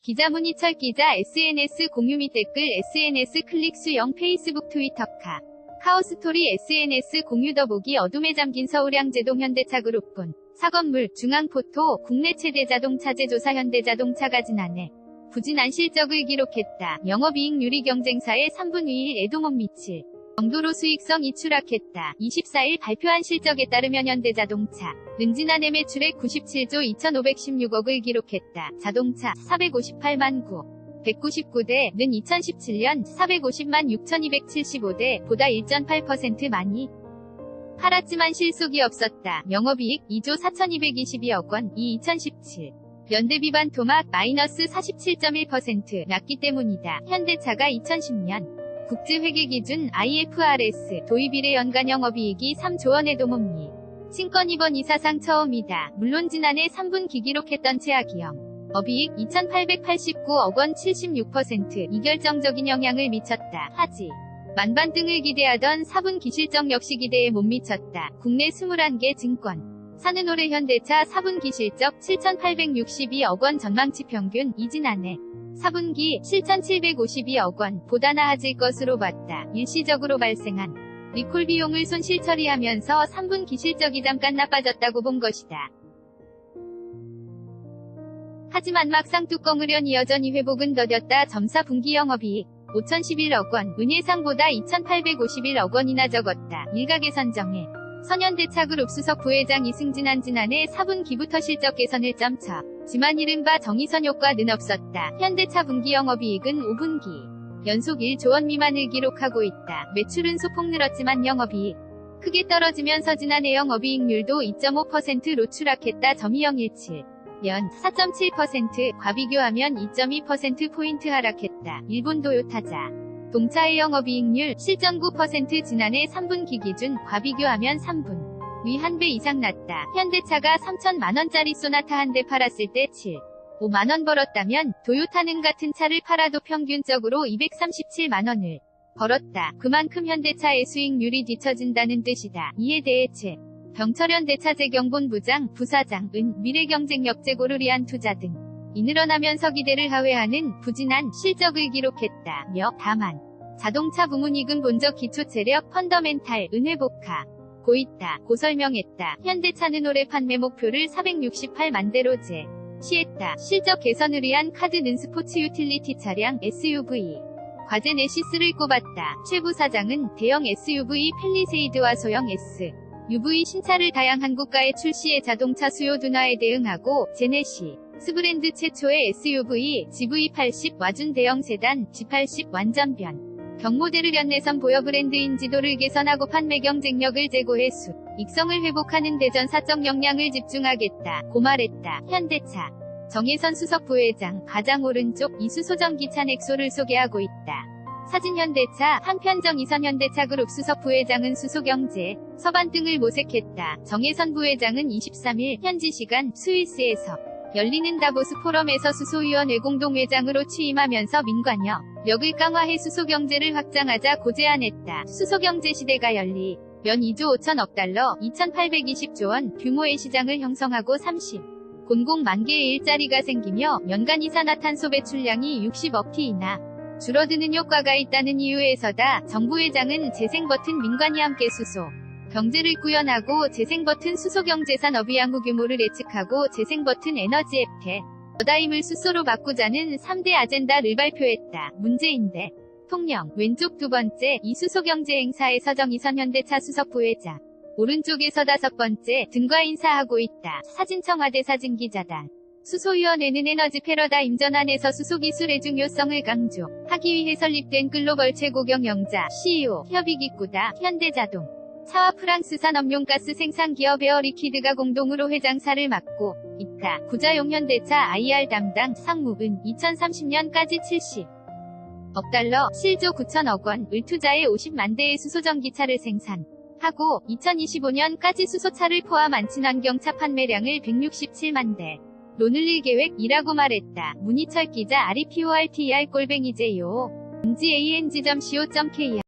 기자 문희철 기자 SNS 공유 및 댓글 SNS 클릭 수 0 페이스북 트위터 카오스토리 SNS 공유 더보기 어둠에 잠긴 서울양재동 현대차그룹 사건물 중앙포토 국내 최대 자동차재 조사 현대자동차가 지난해 부진한 실적을 기록했다. 영업이익률이 경쟁사의 3분의 1에도 못 미칠 정도로 수익성이 추락했다. 24일 발표한 실적에 따르면 현대자동차는 지난해 매출액 97조 2516억을 기록했다. 자동차 458만 199대는 2017년 450만 6275대 보다 1.8% 많이 팔았지만 실속이 없었다. 영업이익 2조 4222억 원, 이 2017년 대비 반토막 마이너스 47.1% 났기 때문이다. 현대차가 2010년 국제회계 기준 IFRS 도입 이래 연간 영업이익이 3조 원에도 못 미친 건 이번 이사상 처음이다. 물론 지난해 3분기 기록했던 최악의 영업이익 2889억 원 76% 이 결정적인 영향을 미쳤다. 하지 만반등을 기대하던 4분기 실적 역시 기대에 못 미쳤다. 국내 21개 증권 사는 올해 현대차 4분기 실적 7,862억 원 전망치 평균 이 지난해 4분기 7,752억 원 보다 나아질 것으로 봤다. 일시적으로 발생한 리콜 비용을 손실 처리하면서 3분기 실적이 잠깐 나빠졌다고 본 것이다. 하지만 막상 뚜껑을 여니 여전히 회복은 더뎠다. 점사 분기 영업이익 5,011억 원, 은예상보다 2,851억 원이나 적었다. 일각의 선정해 선현대차그룹 수석 부회장 이승진한 지난해 4분기부터 실적 개선을 점쳤지만 이른바 정의선 효과는 없었다. 현대차 분기 영업이익은 5분기 연속 1조 원 미만을 기록하고 있다. 매출은 소폭 늘었지만 영업이익 크게 떨어지면서 지난해 영업이익률도 2.5%로 추락했다. 2017년 4.7%과 비교하면 2.2%포인트 하락했다. 일본 도요타자 동차의 영업이익률 7.9% 지난해 3분기 기준과 비교하면 3분 위 1배 이상 낮다. 현대차가 3천만원짜리 소나타 한 대 팔았을 때 5만원 벌었다면 도요타는 같은 차를 팔아도 평균적으로 237만원을 벌었다. 그만큼 현대차의 수익률이 뒤처진다는 뜻이다. 이에 대해 병철현대차재경본부장 부사장은 미래경쟁력 제고를 위한 투자 등 이 늘어나면서 기대를 하회하는 부진한 실적을 기록했다며 다만 자동차 부문이익은 본적 기초체력 펀더멘탈은 회복하고 있다고 설명했다. 현대차는 올해 판매 목표를 468만 대로 제시했다. 실적 개선을 위한 카드는 스포츠 유틸리티 차량 SUV 과제 네시스를 꼽았다. 최 부사장은 대형 SUV 팰리세이드와 소형 SUV 신차를 다양한 국가에 출시해 자동차 수요 둔화에 대응하고 제네시 스브랜드 최초의 SUV GV80 와준 대형 세단 G80 완전변 경모델을 연내선 보여 브랜드인 지도를 개선하고 판매 경쟁력을 제고해 수익성을 회복하는 대전 사적 역량을 집중하겠다. 고 말했다. 현대차 정혜선 수석 부회장 가장 오른쪽 이수소전기차 넥소를 소개하고 있다. 사진 현대차 한편 정의선 현대차그룹 수석 부회장은 수소경제 서반 등을 모색했다. 정혜선 부회장은 23일 현지 시간 스위스에서 열리는 다보스 포럼에서 수소위원회 공동회장으로 취임하면서 민관여력을 강화해 수소경제를 확장하자고 제안했다. 수소경제 시대가 열리면 2조 5천억 달러 2,820조 원 규모의 시장을 형성하고 30만 개의 일자리가 생기며 연간 이산화탄소 배출량이 60억 T이나 줄어드는 효과가 있다는 이유에서다. 정 부회장은 재생버튼 민관이 함께 수소 경제를 구현하고 재생버튼 수소경제 산업의 향후 규모를 예측하고 재생버튼 에너지 앱테 더다임을 수소로 바꾸자는 3대 아젠다를 발표했다. 문재인 대통령 왼쪽 두 번째 이 수소경제 행사에서 정의선 현대차 수석 부회장 오른쪽에서 다섯 번째 등과 인사하고 있다. 사진 청와대 사진기자단 수소위원회는 에너지 패러다임 전환에서 수소기술의 중요성을 강조하기 위해 설립된 글로벌 최고 경영자 CEO 협의기구다. 현대자동 차와 프랑스 산업용가스 생산기업 에어리퀴드가 공동으로 회장사를 맡고 있다. 구자용 현대차 IR 담당 상무은 2030년까지 70억 달러 7조 9천억 원을 투자해 50만 대의 수소전기차를 생산하고 2025년까지 수소차를 포함한 친환경차 판매량을 167만 대로 늘릴 계획이라고 말했다. 문희철 기자 REPORTER@jyo.ang.co.kr